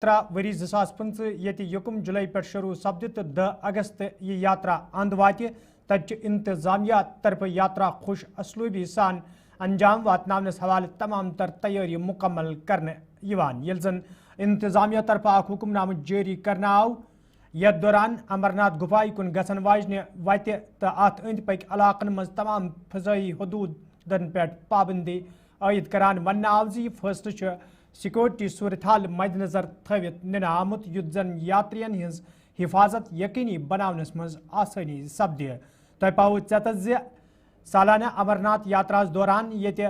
Worry 2015 ये यकुम जुलाई पे शुरू सपद तो 10 अगस्त ये यात्रा अंद वात तच इंतजामिया तरफ यात्रा खुश असलूबी सान अंजाम वातनावनस हवाले तमाम तर तैयारी मुकम्मल करने यल जन इंतजामिया तरफ हुक्मनाम जारी करना आव यथ दौरान अमरनाथ गुफाई कुन गसन वाजने वत तो अत अंद पक इलाकन मज तमाम फजाई हदूदन पे पाबंदी आयद करान वन आव जी फैसले सिक्योरिटी सूरत हाल मद्देनजर थवित निन आमुत युद्ध जन यात्रियन हिंस हिफाजत यकीनी बनावनस मज आसानी सपदे तह पाओ चत सालाना अमरनाथ यात्रा दौरान ये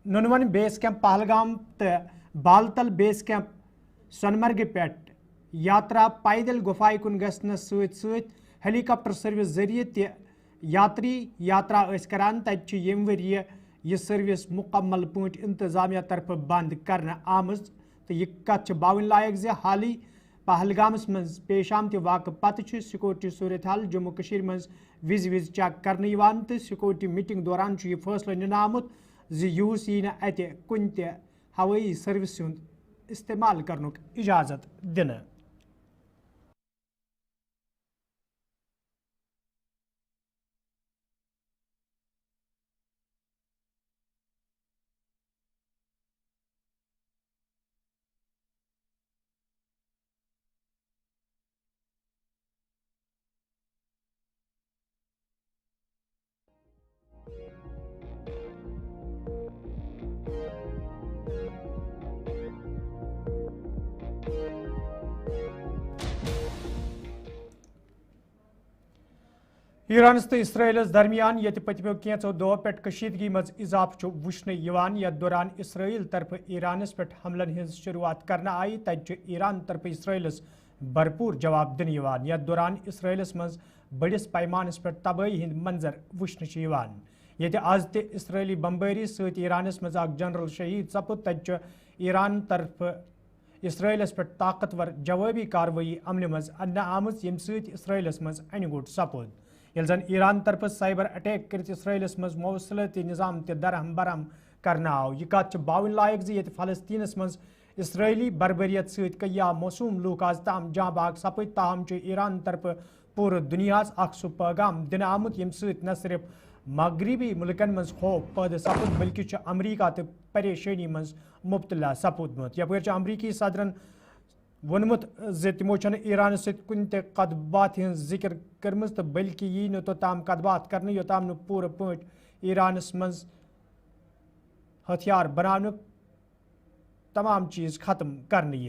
नुनवन बेस कैंप पहलगाम तो बालतल बेस कैंप सोनमर्ग पे यात्रा पैदल गुफाई कुन गसनस सत हेलीकॉप्टर सर्विस जरिए ते यात्री यात्रा करान तत यम वरी यह सर्विस मुकम्मल पट इंतजामिया तरफ बंद करना आमज तो यह कत बावन लायक जे हाल ही पहलगामस मज पेश आमत वाक़ पत सिक्योरिटी सूरत हाल जम्मू कश्मीर मज विज चेक करने तो सिक्योरिटी मीटिंग दौरान यह फैसला निन आमुत यूस यी अत कुन हवाई सर्विस इस्तेमाल करनुक इजाजत दिन। ईरानस तो इसराइलस दरमियान ये पतमो कैचो दो पे कशीदगी मज इजाफ वुचने यथ दौरान इसराइल तरफ ईरानस पे हमलन हिंस शुरुआत करना आई तत ईरान तरफ इसराइलस भरपूर जवाब दिन यथ दौरान इसराइलस मज बड़िस पैमानस पे तबाही हिंद मंजर वुचने ये आज ते इसराइली बम्बारी सत ईरानस मज जनरल शहीद सपुद तत ईरान तरफ इसराइलस पे ताकतवर जवाबी कार्रवाई अमल मज अन्न आमज यम इसराइलस मज अनगुट सपुद यल जन ईरान तरफ साइबर अटैक कर इसराइलस मज मौसलती निज़ाम ते दरहम बरहम करना आव यह कत बावन लायक ये फलस्तीनस मज इसराइली बरबरियत सत कया मौसूम लूक आज ताम जहाँ बाग सपद ताहम ईरान तरफ पूरे दुनिया सह पैगाम दिन आमुत यम न सिर्फ मगरबी मुल्कन मज खौफ पैदा सपुद बल्कि अमरीका तो परेशानी मज मुब्तला सपुदमुत यप अमरीकी सदरन वोनमुत तमो ईरान सुन कद बात जिक्र कर्म तो बल्कि यी न तोताम कद बात कर योताम न पूरे पट ईरानस मज हथियार बनाने तमाम चीज खत्म करने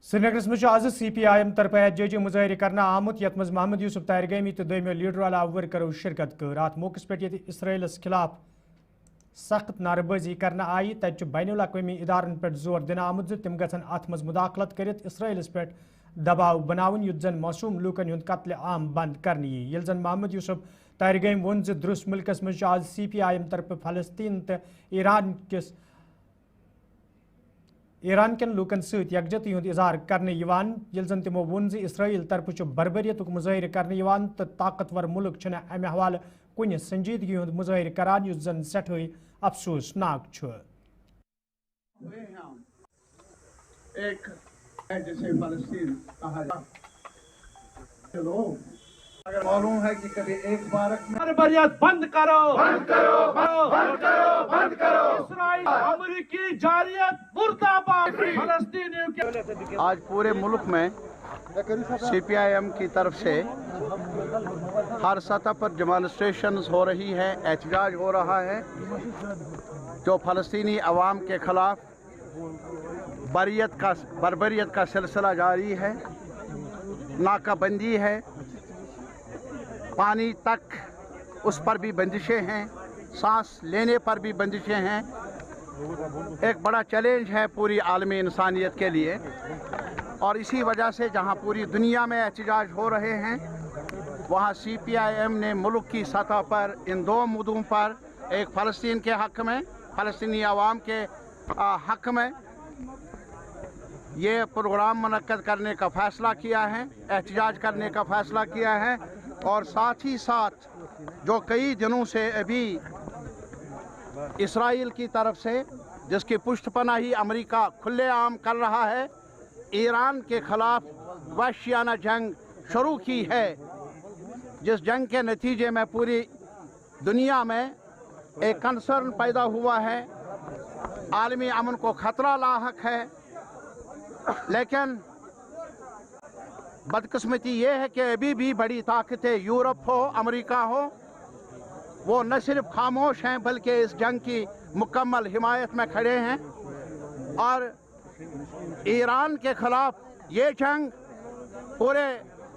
श्रीनगरस मज आज CPIM तरफ एहतजाजी मुजाहरे करना आमुत यथ मज मोहम्मद यूसुफ तारगमी तो दोमियो लीडर वाला वर्करों शिरकत कर अत मौके पे इसराइलस खिलाफ सख्त नारेबाजी करना आई तत बैनुल अक़वामी इदारन पे जोर दिन आमुत तम गन अत मज मुदाखलत कर इसराइलस पे दबाव बनावन युद्ध जन मासूम लूकन हुंद कत्ल आम बंद करने यल जन मोहम्मद यूसुफ तारगमी वोन दुरुस मुल्कस मज आज CPIM तरफ फलस्तीन तो ईरान कन लूकन सत यकजहती हुंद इजहार करने यल जन तमो वोन इसराइल तरफ बरबरियत मुजाहरे करने तो ताकतवर मुल्क अमे हवाले कुन संजीदगी हुंद मुजाहरे करान युस जन सठे अफसोसनाक जिसे फलस्तीन कहा जाता अगर मालूम है कि कभी एक बार बरबरियत बंद करो बंद करो बंद करो बंद करो इस्राइल अमेरिकी जारियत मुर्दाबाद फलस्तीनियों के आज पूरे मुल्क में CPIM की तरफ से हर सतह पर डेमॉन्स्ट्रेशंस हो रही है, एहतजाज हो रहा है जो फ़लस्तीनी अवाम के ख़िलाफ़ बर्बरियत का सिलसिला जारी है, नाकाबंदी है, पानी तक उस पर भी बंदिशें हैं, सांस लेने पर भी बंदिशें हैं। एक बड़ा चैलेंज है पूरी आलमी इंसानियत के लिए, और इसी वजह से जहां पूरी दुनिया में एहतजाज हो रहे हैं, वहां CPIM ने मुल्क की सतह पर इन दो मुद्दों पर, एक फ़लस्तीन के हक़ में, फ़लस्तीनी अवाम के हक़ में ये प्रोग्राम मुनक्कद करने का फ़ैसला किया है, एहतजाज करने का फ़ैसला किया है। और साथ ही साथ जो कई दिनों से अभी इसराइल की तरफ से, जिसकी पुष्टपनाही अमेरिका खुलेआम कर रहा है, ईरान के ख़िलाफ़ वहशियाना जंग शुरू की है, जिस जंग के नतीजे में पूरी दुनिया में एक कंसर्न पैदा हुआ है, आलमी अमन को ख़तरा लाहक है। लेकिन बदकिस्मती ये है कि अभी भी बड़ी ताकतें, यूरोप हो, अमेरिका हो, वो न सिर्फ खामोश हैं बल्कि इस जंग की मुकम्मल हिमायत में खड़े हैं। और ईरान के ख़िलाफ़ ये जंग पूरे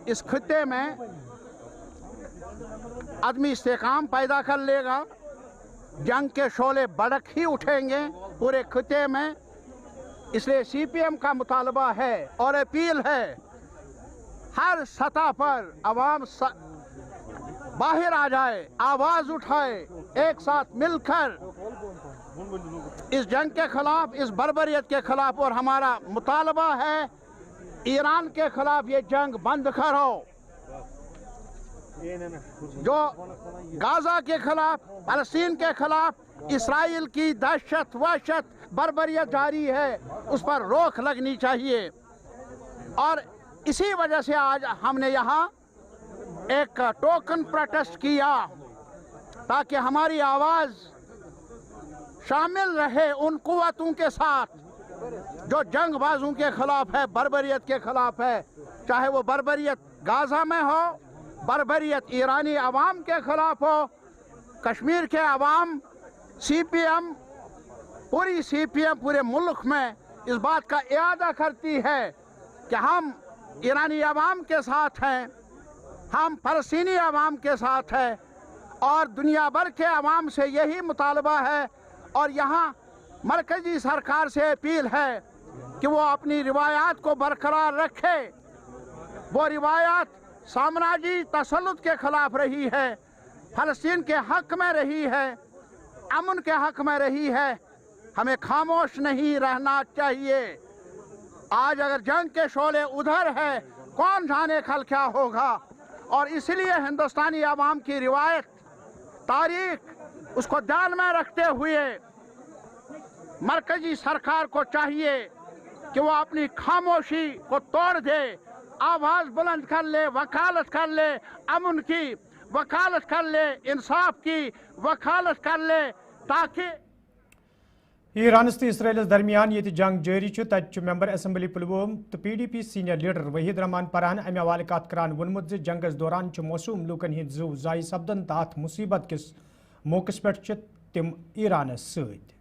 इस खित्ते में आदमी इस्तेकाम पैदा कर लेगा, जंग के शोले भड़क ही उठेंगे पूरे खित्ते में। इसलिए CPM का मुतालबा है और अपील है, हर सतह पर अवाम बाहर आ जाए, आवाज़ उठाए, एक साथ मिलकर इस जंग के खिलाफ, इस बर्बरियत के खिलाफ। और हमारा मुतालबा है ईरान के खिलाफ ये जंग बंद करो, जो गाजा के खिलाफ, फ़लस्तीन के खिलाफ इसराइल की दहशत, वहशत, बर्बरियत जारी है, उस पर रोक लगनी चाहिए। और इसी वजह से आज हमने यहाँ एक टोकन प्रोटेस्ट किया, ताकि हमारी आवाज़ शामिल रहे उन कुव्वतों के साथ जो जंगबाजों के खिलाफ है, बर्बरियत के खिलाफ है, चाहे वो बर्बरियत गाजा में हो, बर्बरियत ईरानी अवाम के खिलाफ हो। कश्मीर के अवाम, CPM, पूरी CPM पूरे मुल्क में इस बात का इरादा करती है कि हम ईरानी अवाम के साथ हैं, हम फ़लस्तीनी अवाम के साथ हैं, और दुनिया भर के अवाम से यही मुतालबा है। और यहाँ मरकज़ी सरकार से अपील है कि वो अपनी रिवायात को बरकरार रखे। वो रिवायात साम्राज्यी तसल्लुत के खिलाफ रही है, फ़लस्तीन के हक़ में रही है, अमन के हक़ में रही है। हमें खामोश नहीं रहना चाहिए। आज अगर जंग के शोले उधर है, कौन जाने कल क्या होगा। और इसलिए हिंदुस्तानी अवाम की रिवायत, तारीख, उसको ध्यान में रखते हुए मरकज़ी सरकार को चाहिए कि वो अपनी खामोशी को तोड़ दे, आवाज़ बुलंद कर ले, वकालत कर ले अमन की, वकालत कर ले इंसाफ की, वकालत कर ले, ताकि ईरानस तो इसराइलस दरमियान ये जंग जारी तत मेंबर असम्बली पुलवोम तो PDP senior leader Waheed Rahman परान अमे हवाले कत करान वोनमुत जंगस दौरान मौसूम लूकन हिंद जू जाय सपदन तो अत मुसीबत किस मौकस पे तिम ईरानस सत।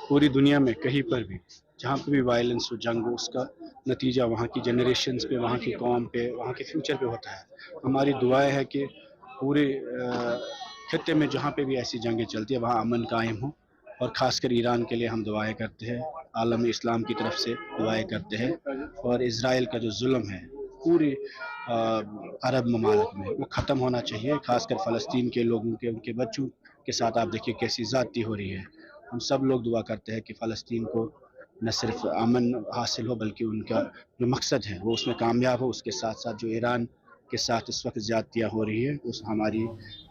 पूरी दुनिया में कहीं पर भी जहाँ पे भी वायलेंस हो, जंग हो, उसका नतीजा वहाँ की जनरेशन्स पे, वहाँ की कौम पे, वहाँ के फ्यूचर पे होता है। हमारी दुआएं है कि पूरे खत्ते में जहाँ पे भी ऐसी जंगें चलती है वहाँ अमन कायम हो, और ख़ासकर ईरान के लिए हम दुआएं करते हैं, आलम इस्लाम की तरफ से दुआएं करते हैं। और इज़राइल का जो जुल्म है पूरी अरब ममालिक में, वो ख़त्म होना चाहिए। ख़ासकर फ़लस्तीन के लोगों के, उनके बच्चों के साथ आप देखिए कैसी ज़्यादती हो रही है। हम सब लोग दुआ करते हैं कि फ़लस्तीन को न सिर्फ अमन हासिल हो बल्कि उनका जो मकसद है वो उसमें कामयाब हो। उसके साथ साथ जो ईरान के साथ इस वक्त ज़्यादतियाँ हो रही है, उस हमारी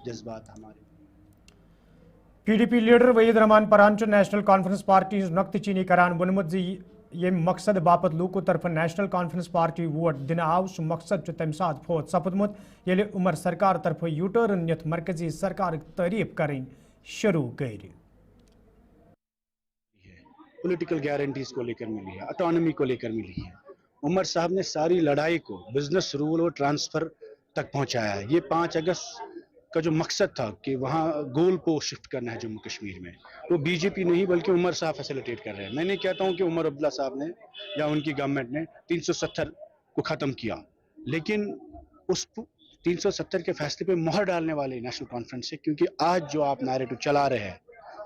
जज्बात हमारे PDP लीडर वहीद रहमान परान नेशनल कॉन्फ्रेंस पार्टी नक्त चीनी करान वोनमुत ये मकसद बापत लूको तरफ नेशनल कॉन्फ्रेंस पार्टी वोट दिन आव सह मकसद तम सात फोत सपदमुत येले उमर सरकार तरफ यूटर्न नित मरकजी सरकार तारीफ करें शुरू कर। पॉलिटिकल गारंटीज को लेकर मिली है, ऑटोनॉमी को लेकर मिली है। उमर साहब ने सारी लड़ाई को बिजनेस रूल और ट्रांसफ़र तक पहुंचाया है। ये 5 अगस्त का जो मकसद था कि वहाँ गोल पोस्ट शिफ्ट करना है जम्मू कश्मीर में, वो बीजेपी नहीं बल्कि उमर साहब फैसिलिटेट कर रहे हैं। मैं नहीं कहता हूँ कि उमर अब्दुल्ला साहब ने या उनकी गवर्नमेंट ने 370 को ख़त्म किया, लेकिन उस 370 के फैसले पे मोहर डालने वाले नेशनल कॉन्फ्रेंस है, क्योंकि आज जो आप नैरेटिव चला रहे हैं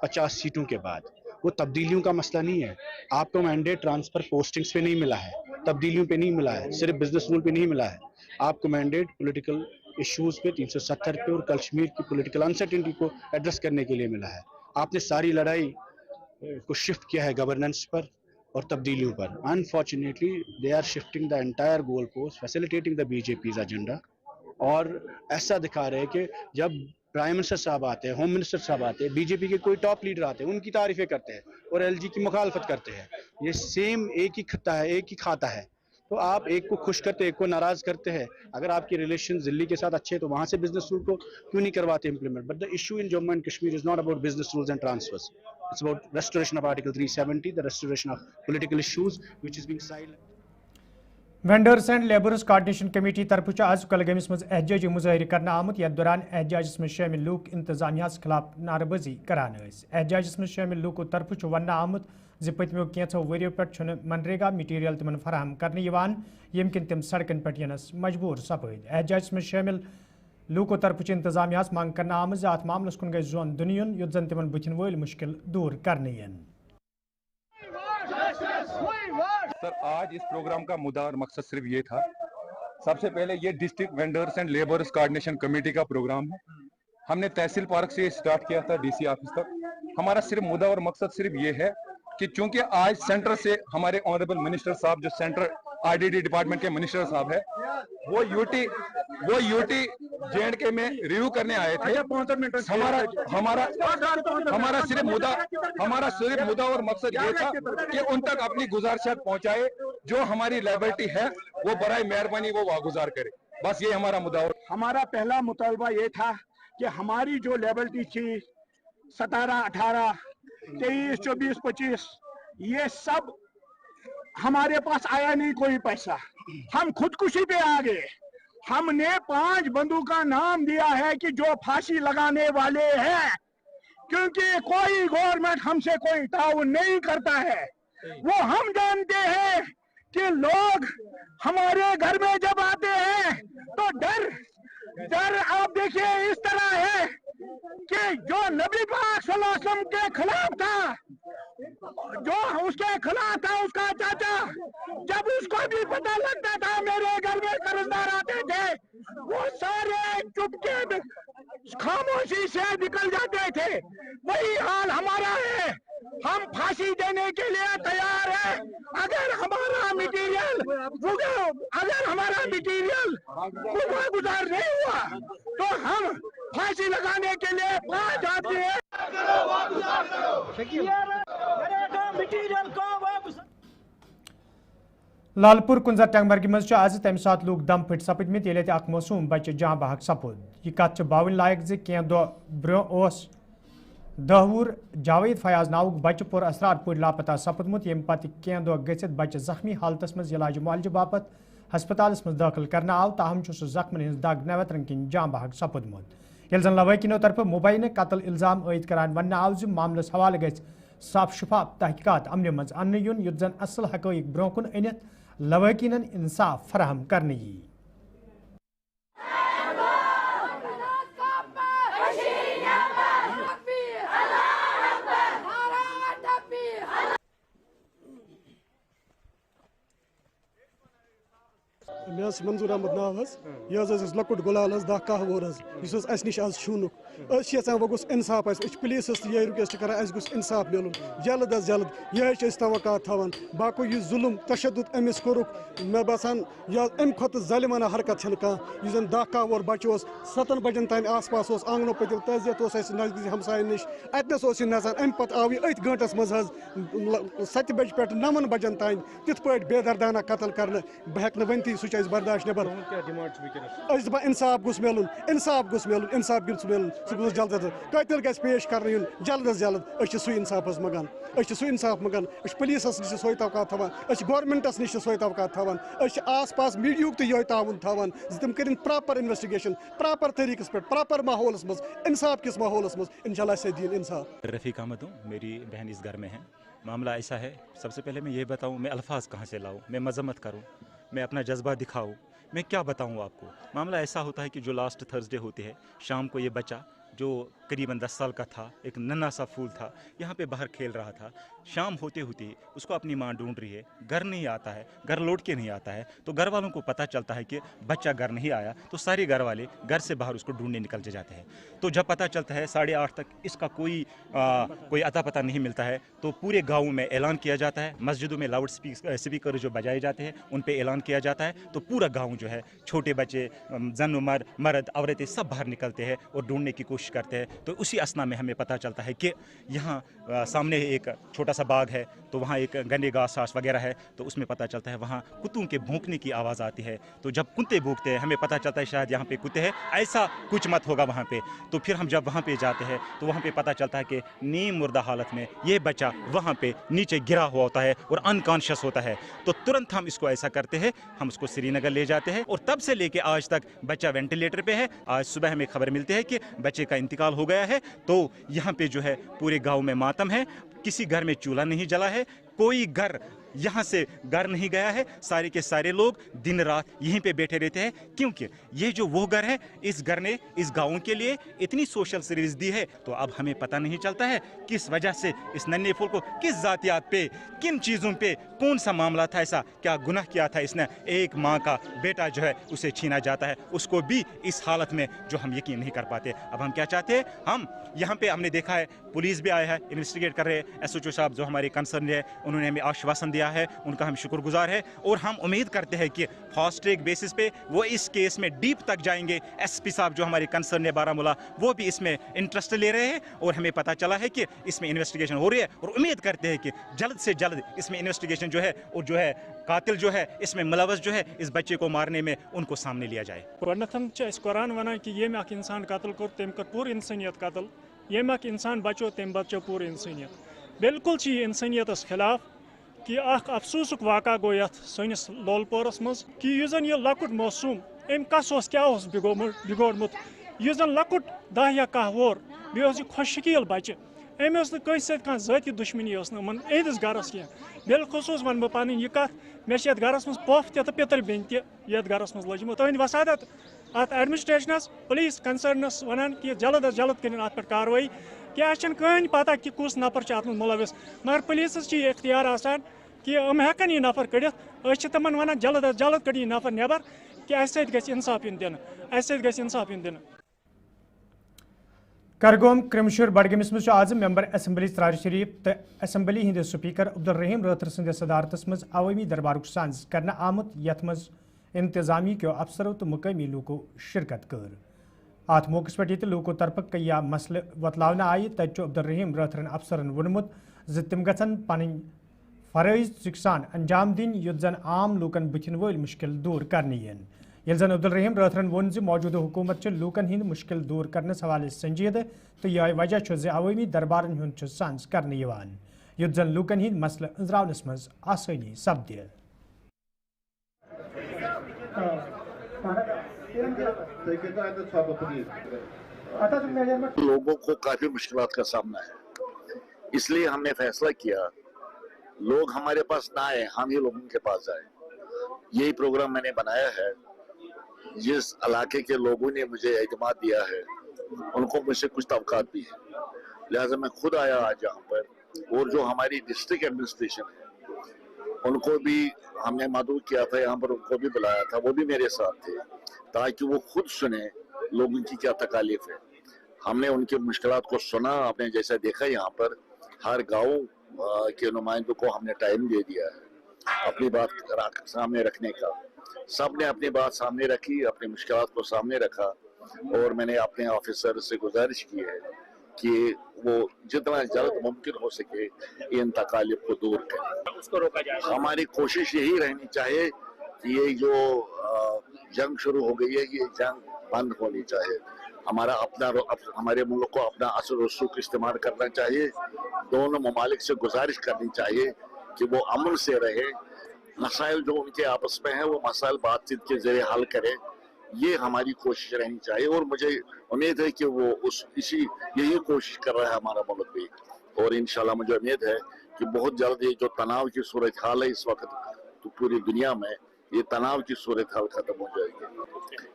50 सीटों के बाद, वो तब्दीलियों का मसला नहीं है। आपको मैंडेट ट्रांसफर पोस्टिंग्स पे नहीं मिला है, तब्दीलियों पे नहीं मिला है, सिर्फ बिजनेस रूल पे नहीं मिला है। आपको मैंडेट पॉलिटिकल इश्यूज पे 370 पे और कश्मीर की पॉलिटिकल अनसर्टेनिटी को एड्रेस करने के लिए मिला है। आपने सारी लड़ाई को शिफ्ट किया है गवर्नेंस पर और तब्दीलियों पर। Unfortunately they are shifting the entire goal post, facilitating the BJP's agenda, और ऐसा दिखा रहे हैं कि जब प्राइम मिनिस्टर साहब आते हैं, होम मिनिस्टर साहब आते हैं, बीजेपी के कोई टॉप लीडर आते हैं, उनकी तारीफें करते हैं और एलजी की मुखालफत करते हैं। ये सेम एक ही खत्ता है, एक ही खाता है। तो आप एक को खुश करते हैं, एक को नाराज करते हैं। अगर आपके रिलेशन दिल्ली के साथ अच्छे हैं तो वहां से बिजनेस रूल को क्यों नहीं करवाते implement? But the issue in Jammu and Kashmir is not about business rules and transverse, it's about restoration of Article 370, the restoration of political issues which is being silent. Vendors and labourers coordination committee तरफ आज कुलगामिस मज एहतजाजी मुजाहिर करना आमुत, यथ दौरान एहतजाजस में शामिल look इंतजामियास खिलाफ नारेबाजी करान। एहतजाजस में शामिल लूको तरफ वन आमुत जि पत्मो कैंचो वरियो पे मनरेगा मटीरियल तिमन फराहम करने यम किन तिम सड़कन पे यनस मजबूर सपद। एहतजाजस में शामिल लूको तरफ इंतजामियास मांग करना आमज अत मामलस कुन गई जोन दुनियन युत जन तिमन बुथिन वोल मुश्किल दूर करने। सर, आज इस प्रोग्राम का मुद्दा और मकसद सिर्फ ये था, सबसे पहले ये district vendors and labours coordination committee का प्रोग्राम है। हमने तहसील पार्क से स्टार्ट किया था डीसी ऑफिस तक। हमारा सिर्फ मुद्दा और मकसद सिर्फ ये है कि चूंकि आज सेंटर से हमारे ऑनरेबल मिनिस्टर साहब, जो सेंट्रल आईडीडी डिपार्टमेंट के मिनिस्टर साहब है, वो यूटी J&K में रिव्यू करने आए थे। हमारा सिर्फ मुद्दा और मकसद ये था कि उन तक अपनी गुजारिशात पहुंचाए, जो हमारी लायबिलिटी है वो बराए मेहरबानी वो वागुजार करे। बस ये हमारा मुद्दा। और हमारा पहला मुतालबा ये था कि हमारी जो लायबिलिटी थी 17, 18, 23, 24, 25, ये सब हमारे पास आया नहीं कोई पैसा। हम खुदकुशी पे आ गए। हमने 5 बंदों का नाम दिया है कि जो फांसी लगाने वाले हैं, क्योंकि कोई गवर्नमेंट हमसे कोई ताउन नहीं करता है। वो हम जानते हैं कि लोग हमारे घर में जब आते हैं तो डर आप देखिए इस तरह है कि जो नबी पाक सल्लल्लाहु अलैहि वसल्लम के खिलाफ था, जो उसके खिलाफ था उसका चाचा, जब उसको भी पता लगता था मेरे घर में कर्जदार आते थे, वो सारे चुपके खामोशी से निकल जाते थे। वही हाल हमारा है। हम फांसी देने के लिए तैयार है। अगर हमारा मटीरियल गुजार नहीं हुआ तो हम फांसी लगाने के लिए 5 आदमी हैं। लालपुर कुंजर टंगमर्ग मज आज तम सात लूक दम फट सपदमित ये मसूम बच्चे जाँ बहक सपुद। यह कत बावन लायक कह दो ब्रो दहवूर जावेद फयाज नाउक बच्चे पुर असरार पा लापता सपदमुत, यम पत कह दो गसित बच्चे जख्मी हालत मज इलाज मुआलज बापत हस्पतालस मज दाखिल करना आव, ताहम जख्मन हज दग नवतरन किन जाँ बहक सपदमुत। यह जन लवैकिनो तरफ मुबैन कत्ल इल्जाम आयद करान वन आव ज मामलस हवाले गज साफ शफाफ तहकीकात अमन मज अन्न युन युत जन असल हकैक ब्रोह कुन अनित लवैकिनन इंसाफ फराहम करने यी। मे मंजूर अहमद नाव यह लकुट गुलाल 10 काह वोर अस नश आज छूनुक वो गोस इंसाफ पुलिस ये रिक्वेस्ट कर इंसाफ मिलून जल्द अज जल्द। यह तवक्का थवान बाको यह जुल्म तशद्दुद अमिस कोरुक मे बसान अम खुद जालिमाना हरकत कह 10 काह वोर बच्चे 7 बजन तान आस पास आंगनों पतिल तजियत नजदीक हमसाय नश अतनस नसान अम पे आव यह अथ गंटस मज 7 बज पे 9 बजन तान तिथ पे बेदर्दाना कत्ल कर बह वन सह बर्दाश्त नबर इंसाफ गुस मिलुन इंसाफ गुस मिलुन इंसाफ गुस मिलुन सह गुस जल्द अज कतिल गस पेश कर जल्द अज जल्द सु इंसाफ मगान सु इंसाफ मगान पुलिसस नश सोई तवकात थवान गवर्नमेंटस नश सोई तवकात थवान आस पास मीडिया तो ये ताउन थवान तम कर प्रॉपर इन्वेस्टिगेशन प्रॉपर तरीकस पे प्रॉपर माहौलस मज इंसाफ किस माहौलस मज इंशाल्लाह से दीन इंसाफ। रफ़ीक अहमद हूँ, मेरी बहन इस घर में है। मामला ऐसा है, सबसे पहले मैं ये बताऊँ, मैं अल्फाज कहाँ से लाऊँ, मैं मजम्मत करूँ, मैं अपना जज्बा दिखाऊँ, मैं क्या बताऊँ आपको। मामला ऐसा होता है कि जो लास्ट थर्सडे होती है शाम को ये बच्चा जो करीबन 10 साल का था, एक नन्हा सा फूल था, यहाँ पे बाहर खेल रहा था। शाम होते होते उसको अपनी माँ ढूंढ रही है, घर नहीं आता है, घर लौट के नहीं आता है। तो घर वालों को पता चलता है कि बच्चा घर नहीं आया, तो सारे घर वाले घर से बाहर उसको ढूंढने निकल जाते हैं। तो जब पता चलता है 8:30 तक इसका कोई अता पता नहीं मिलता है, तो पूरे गाँव में ऐलान किया जाता है, मस्जिदों में लाउड स्पीकर जो बजाए जाते हैं उन पर ऐलान किया जाता है। तो पूरा गाँव जो है, छोटे बच्चे, जन मर्द औरतें सब बाहर निकलते हैं और ढूंढने की कोशिश करते हैं। तो उसी असना में हमें पता चलता है कि यहाँ सामने एक छोटा सा बाग है, तो वहाँ एक गन्ने घास वगैरह है। तो उसमें पता चलता है वहाँ कुत्तों के भौंकने की आवाज़ आती है। तो जब कुत्ते भौंकते हैं हमें पता चलता है शायद यहाँ पे कुत्ते हैं, ऐसा कुछ मत होगा वहाँ पे। तो फिर हम जब वहाँ पे जाते हैं तो वहाँ पे पता चलता है कि नीम मुर्दा हालत में ये बच्चा वहाँ पे नीचे गिरा हुआ होता है और अनकॉन्शियस होता है। तो तुरंत हम इसको ऐसा करते हैं, हम उसको श्रीनगर ले जाते हैं और तब से लेके आज तक बच्चा वेंटिलेटर पे है। आज सुबह हमें खबर मिलती है कि बच्चे का इंतकाल हो गया है। तो यहाँ पे जो है पूरे गांव में मातम है, किसी घर में चूल्हा नहीं जला है, कोई घर यहाँ से घर नहीं गया है। सारे के सारे लोग दिन रात यहीं पे बैठे रहते हैं, क्योंकि ये जो वो घर है, इस घर ने इस गाँव के लिए इतनी सोशल सर्विस दी है। तो अब हमें पता नहीं चलता है किस वजह से इस नन्हे फूल को, किस जातियात पे, किन चीज़ों पे, कौन सा मामला था, ऐसा क्या गुनाह किया था इसने। एक माँ का बेटा जो है उसे छीना जाता है, उसको भी इस हालत में, जो हम यकीन नहीं कर पाते। अब हम क्या चाहते हैं, हम यहाँ पे हमने देखा है पुलिस भी आया है, इन्वेस्टिगेट कर रहे हैं। SHO साहब जो हमारे कंसर्न है उन्होंने हमें आश्वासन दिया है, उनका हम शुक्रगुजार है। और हम उम्मीद करते हैं कि फास्ट ट्रैक बेसिस पे वो इस केस में डीप तक जाएंगे। SP साहब जो हमारे कंसर्न है बारामूला, वो भी इसमें इंटरेस्ट ले रहे हैं और हमें पता चला है कि इसमें इन्वेस्टिगेशन हो रही है। और उम्मीद करते हैं कि जल्द से जल्द इसमें इन्वेस्टिगेशन जो है, और जो है कातिल जो है, इसमें मुलव्वस जो है इस बच्चे को मारने में, उनको सामने लिया जाए। कुरान वनान कि ये इंसान कत्ल कर तम कर पूरी इंसानियत कत्ल, ये इंसान बचो तम बचो पूरी इंसानियत। बिल्कुल इंसानियत खिलाफ कि अफसोसुक वाक़ा गो ये सनिस लोलपोरस मज कि जन यह लकुट मौसूम अम कस क्या बिगोड़मुत, यह जन लकुट 10 या 10 वोर बे खुशकील बच्चे, अम कह ज़ाती दुश्मनी एहदिस गरस कह। बिलखसूस वन बह पन यह कत, मे गरस मज पोफ तो पितर बेन तथ गरस मज लजम। तुंद वसादत अत एडमिनिस्ट्रेशनस पुलिस कंसर्नस वनान कि जल्द अज जल्द कर अत पे कार्रवाई। क्या कहन पता कि कुस नफर अत मुलविस, मगर पुलिस इख्तियार आसान कि हेकन यह नफर कड़ित, तमन वन जल्द अज जल्द कड़ यह नफर नबर कि अस इंसाफ इन दिन, अस इंसाफ इन दिन। करगोम क्रमशुर बडगमिस मज आज मेंबर असम्बली ताज शरीफ तो असम्बली हिंद स्पीकर अब्दुल रहीम रतर सद सदारतस मज अवामी दरबार सांस करना आमुत, यथ मज इंतजामी के अफसरों तो मुकामी लोगों शिरकत कर। अत मौके पे ये लोगों तरफ कई मसले वतलावन आय, तत अब्दुल रहीम रथरन अफसरन वोनमुत तिम गन पन फरज सान अंजाम दिन युत जन आम लूकन बुथिन वल मुश्किल दूर करने यन। ये जन अब्दुल रहीम रथरन वोन मौजूदा हुकूमत लूकन हिंद मुश्किल दूर करने हवाले संजीद, तो यह वजह अवामी दरबारन हुंद सांस करने युत जन लूकन हिंद मसले अंजरावनस मज आसानी सपदि। लोगों को काफी मुश्किलात का सामना है, इसलिए हमने फैसला किया लोग हमारे पास ना आए, हम ही लोगों के पास आए। यही प्रोग्राम मैंने बनाया है। जिस इलाके के लोगों ने मुझे एतमाद दिया है उनको मुझसे कुछ तवक्कात भी है, लिहाजा मैं खुद आया आज यहाँ पर। और जो हमारी डिस्ट्रिक्ट एडमिनिस्ट्रेशन है उनको भी हमने मदद किया था, यहाँ पर उनको भी बुलाया था, वो भी मेरे साथ थे ताकि वो खुद सुने लोगों की क्या तकालीफ है। हमने उनकी मुश्किलात को सुना। आपने जैसा देखा यहाँ पर हर गाँव के नुमाइंदों को हमने टाइम दे दिया है अपनी बात सामने रखने का। सब ने अपनी बात सामने रखी, अपनी मुश्किलात को सामने रखा। और मैंने अपने ऑफिसर से गुजारिश की है कि वो जितना जल्द मुमकिन हो सके इन तकालीफ को दूर करें। उसको रोका जाए। हमारी कोशिश यही रहनी चाहिए कि ये जो जंग शुरू हो गई है, ये जंग बंद होनी चाहिए। हमारे मुल्क को अपना असर रसूख इस्तेमाल करना चाहिए। दोनों ममालिक से गुजारिश करनी चाहिए कि वो अमन से रहे, मसाइल जो उनके आपस में है वो मसाइल बातचीत के जरिए हल करें, ये हमारी कोशिश रहनी चाहिए। और मुझे उम्मीद है कि वो यही कोशिश कर रहा है हमारा मुल्क भी। और इंशाल्लाह मुझे उम्मीद है कि बहुत जल्द ये जो तनाव की सूरत हाल है इस वक्त तो पूरी दुनिया में, ये तनाव की सूरत हाल खत्म हो जाएगी।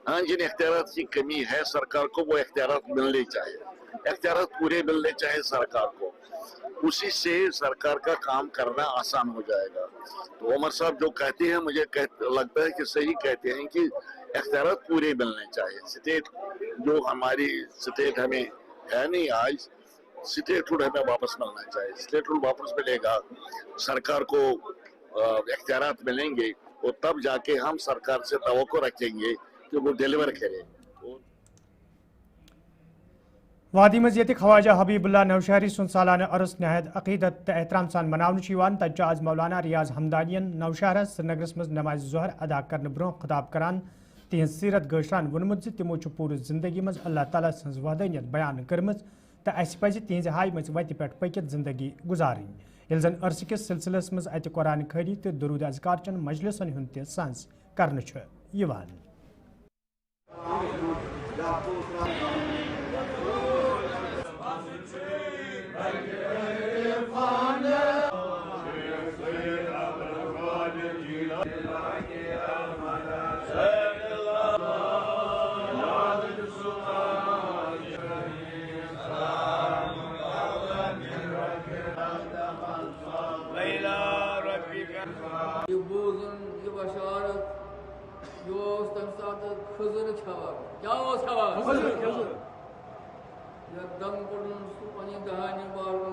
हाँ, जिन इख्तियारात की कमी है सरकार को, वो इख्तियारात मिलने चाहिए, इख्तियारात पूरे मिलने चाहिए सरकार को, उसी से सरकार का काम करना आसान हो जाएगा। तो उमर साहब जो कहते हैं, मुझे लगता है कि सही कहते हैं कि इख्तियारात पूरे मिलने चाहिए। स्टेट जो हमारी स्टेट हमें है नहीं आज, स्टेटहुड हमें वापस मिलना चाहिए। स्टेटहुड वापस मिलेगा, सरकार को इख्तियारात मिलेंगे और तब जाके हम सरकार से तवक्को रखेंगे कि वो डिलीवर करे। वादी मज़ ख्वाजा हबीबुल्लाह नौशहरी सुन सालाना अरस नहायत अकीदत एहतराम सान मनावन तज आज मौलाना रियाज हमदानियन नौशहर श्रीनगरस मज नमाज ज़ोहर अदा करने ब्रोह खिताब करान तिहज सीरत गशरान वोनमुत तिमो पूरी जिंदगी मज अल्लाह ताला सज वहदानियत बयान कर्मज तो अस पज़ तिहज हाय मज वत पे पकित जिंदगी गुजारन ये जन अरस किस सिलसिलस मज अत कुरान खरी तो दरूद अज़कार चन मजलिसन हुंद तह सांस करने यवान। Hızır çavar. Yağmur çavar. Hızır. Yakdan kurun su pani dahani barun.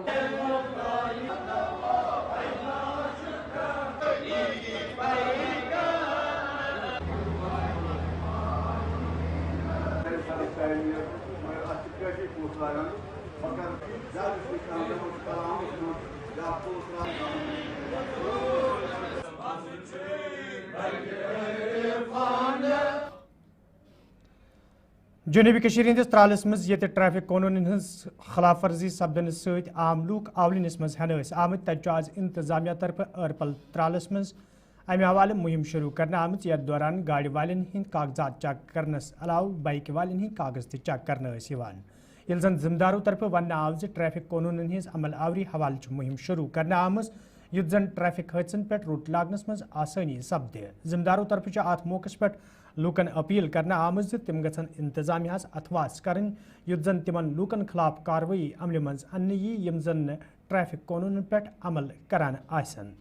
जनूबी कशीर हंदिस त्रालस मज ये ट्रैफिक कानून हज खिलाफ वर्जी सपदन सत आम लूक आवलिनस मज हन आमत तज आज इंतजामिया तरफ अरपल त्रालस मज अमे हवाले मुहिम शुरू करने आमत यथ दौरान गाड़ी वालन हंद कागजात चेक करनस अलाव बाइक वालन हंद कागज तक चेक करने ये जन जिम्मेदारों तरफ वन आव ट्रैफिक कानून हज अमल आवरी हवाले मुहिम शुरू करने आम युथ जन ट्रैफिक हादसन पे रुट लागनस मज आसानी सपदे। जिम्मेदारों तरफ अत मौके पे लूकन अपील करने आम तिम गन इंतजामिया अथवास कर युथ जन तिमन लूकन खिलाफ कार्रवाई अमल मज अन्न यम जन ट्रैफिक कानून पे अमल करान आसन।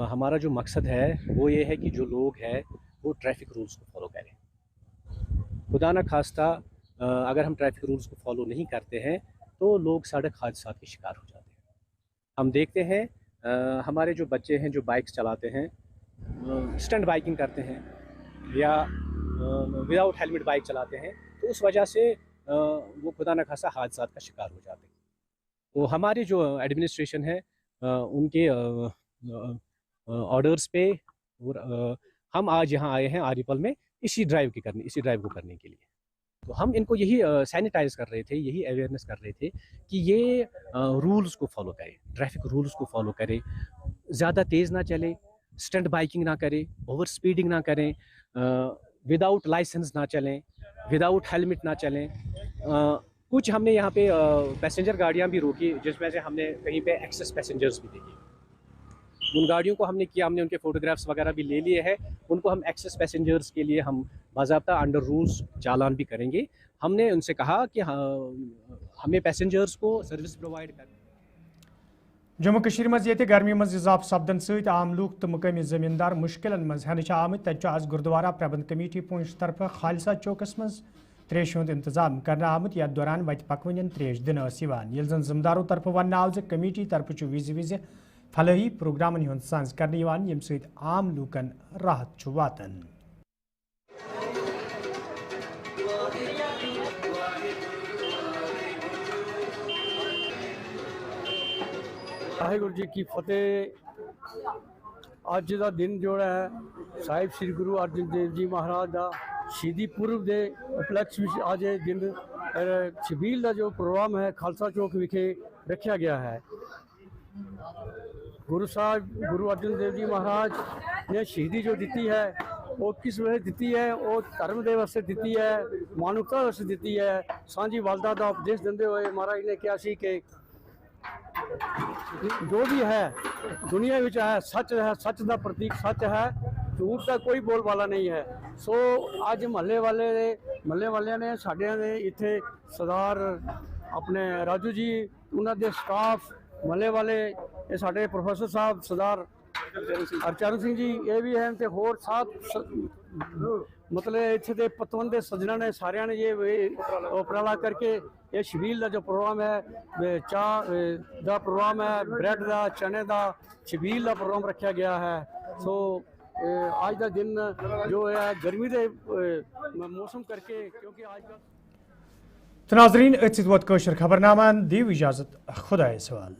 हमारा जो मकसद है वो ये है कि जो लोग हैं वो ट्रैफिक रूल्स को फॉलो करें। खुदा न खास्ता अगर हम ट्रैफिक रूल्स को फॉलो नहीं करते हैं तो लोग सड़क हादसा के शिकार हो जाते हैं। हम देखते हैं हमारे जो बच्चे हैं जो बाइक्स चलाते हैं, स्टंट बाइकिंग करते हैं या विदाउट हेलमेट बाइक चलाते हैं, तो उस वजह से वो खुदा न खास्ता हादसा का शिकार हो जाते हैं। तो हमारी जो एडमिनिस्ट्रेशन है उनके ऑर्डर्स पे और हम आज यहाँ आए हैं आरिपल में इसी ड्राइव को करने के लिए। तो हम इनको यही सैनिटाइज कर रहे थे, यही अवेयरनेस कर रहे थे कि ये रूल्स को फॉलो करें, ट्रैफिक रूल्स को फॉलो करें, ज़्यादा तेज़ ना चले, स्टंट बाइकिंग ना करें, ओवर स्पीडिंग ना करें, विदाउट लाइसेंस ना चलें, विदाउट हेलमेट ना चलें। कुछ हमने यहाँ पे पैसेंजर गाड़ियाँ भी रोकी जिसमें से हमने कहीं पे एक्सेस पैसेंजर्स भी देखे। उन गाड़ियों को हमने उनके फ़ोटोग्राफ्स वगैरह भी ले लिए हैं। उनको हम एक्सेस पैसेंजर्स के लिए हम बाज़ाब्ता अंडर रूल्स चालान भी करेंगे। हमने उनसे कहा कि हमें पैसेंजर्स को सर्विस प्रोवाइड कर। जम्मू कश्मीर मज ये गर्मी मज इजाफ सपदन सत आम लूक तो मुकामी जमींदार मुश्किलन मज हन आमत तज आज गुरुद्वारा प्रबंध कमेटी पुंछ तरफ खालिसा चौकस मज त्रेश हुंद इंतजाम करने आमत यथ दौरान वत पकवन त्रेश दिन ये जन जिम्मेदारों तरफ वन आव कमेटी तरफ विज विज फलही प्रोग्रामन हुंद सांस करने यम सत आम लूकन राहत वातन। ਵਾਹਿਗੁਰੂ ਜੀ ਕੀ ਫਤਿਹ। ਅੱਜ ਦਾ ਦਿਨ ਜਿਹੜਾ ਹੈ ਸਾਹਿਬ ਸ੍ਰੀ ਗੁਰੂ ਅਰਜਨ ਦੇਵ ਜੀ ਮਹਾਰਾਜ ਦਾ ਸ਼ਹੀਦੀ ਪੁਰਬ ਦੇ ਉਪਲਕਸ਼ ਵਿੱਚ ਅੱਜ ਇਹ ਦਿਨ ਛਬੀਲ ਦਾ ਜੋ ਪ੍ਰੋਗਰਾਮ ਹੈ ਖਾਲਸਾ ਚੌਕ ਵਿਖੇ ਰੱਖਿਆ ਗਿਆ ਹੈ। ਗੁਰੂ ਸਾਹਿਬ ਗੁਰੂ ਅਰਜਨ ਦੇਵ ਜੀ ਮਹਾਰਾਜ ਨੇ ਸ਼ਹੀਦੀ ਜੋ ਦਿੱਤੀ ਹੈ ਉਹ ਕਿਸ ਵੇਲੇ ਦਿੱਤੀ ਹੈ? ਉਹ ਧਰਮ ਦੇ ਵਾਸਤੇ ਦਿੱਤੀ ਹੈ, ਮਾਨਵਤਾ ਵਾਸਤੇ ਦਿੱਤੀ ਹੈ। ਸਾਂਝੀ ਵਾਲਦਾ ਦਾ ਉਪਦੇਸ਼ ਦਿੰਦੇ ਹੋਏ ਮਹਾਰਾਜ ਨੇ ਕਿਹਾ ਸੀ ਕਿ ਜੋ ਵੀ ਹੈ ਦੁਨੀਆ ਵਿੱਚ ਹੈ ਸੱਚ ਦਾ ਪ੍ਰਤੀਕ ਸੱਚ ਹੈ, ਝੂਠ ਦਾ ਕੋਈ ਬੋਲ ਵਾਲਾ ਨਹੀਂ ਹੈ। ਸੋ ਅੱਜ ਮਹੱਲੇ ਵਾਲਿਆਂ ਨੇ ਸਾਡਿਆਂ ਦੇ ਇੱਥੇ ਸਰਦਾਰ ਆਪਣੇ ਰਾਜੂ ਜੀ, ਉਹਨਾਂ ਦੇ ਸਟਾਫ, ਮਹੱਲੇ ਵਾਲੇ, ਇਹ ਸਾਡੇ ਪ੍ਰੋਫੈਸਰ ਸਾਹਿਬ ਸਰਦਾਰ ਹਰਚਰਨ ਸਿੰਘ ਜੀ ਇਹ ਵੀ ਹਨ, ਤੇ ਹੋਰ ਸਾਥ ਮਤਲਬ ਇੱਥੇ ਦੇ ਪਤਵੰਤ ਦੇ ਸੱਜਣਾਂ ਨੇ ਸਾਰਿਆਂ ਨੇ ਇਹ ਉਪਰਾਲਾ ਕਰਕੇ ਇਹ ਛਬੀਲ ਦਾ ਜੋ ਪ੍ਰੋਗਰਾਮ ਹੈ, ਚਾਹ ਦਾ ਪ੍ਰੋਗਰਾਮ ਹੈ, ਬ੍ਰੈਡ ਦਾ, ਚਨੇ ਦਾ, ਛਬੀਲ ਦਾ ਪ੍ਰੋਗਰਾਮ ਰੱਖਿਆ ਗਿਆ ਹੈ। ਸੋ ਅੱਜ ਦਾ ਦਿਨ ਜੋ ਹੈ ਗਰਮੀ ਦੇ ਮੌਸਮ ਕਰਕੇ ਕਿਉਂਕਿ ਅੱਜ کا नाज़रीन अत वत खबरनामा दीव इजाज़त खुदा सवाल।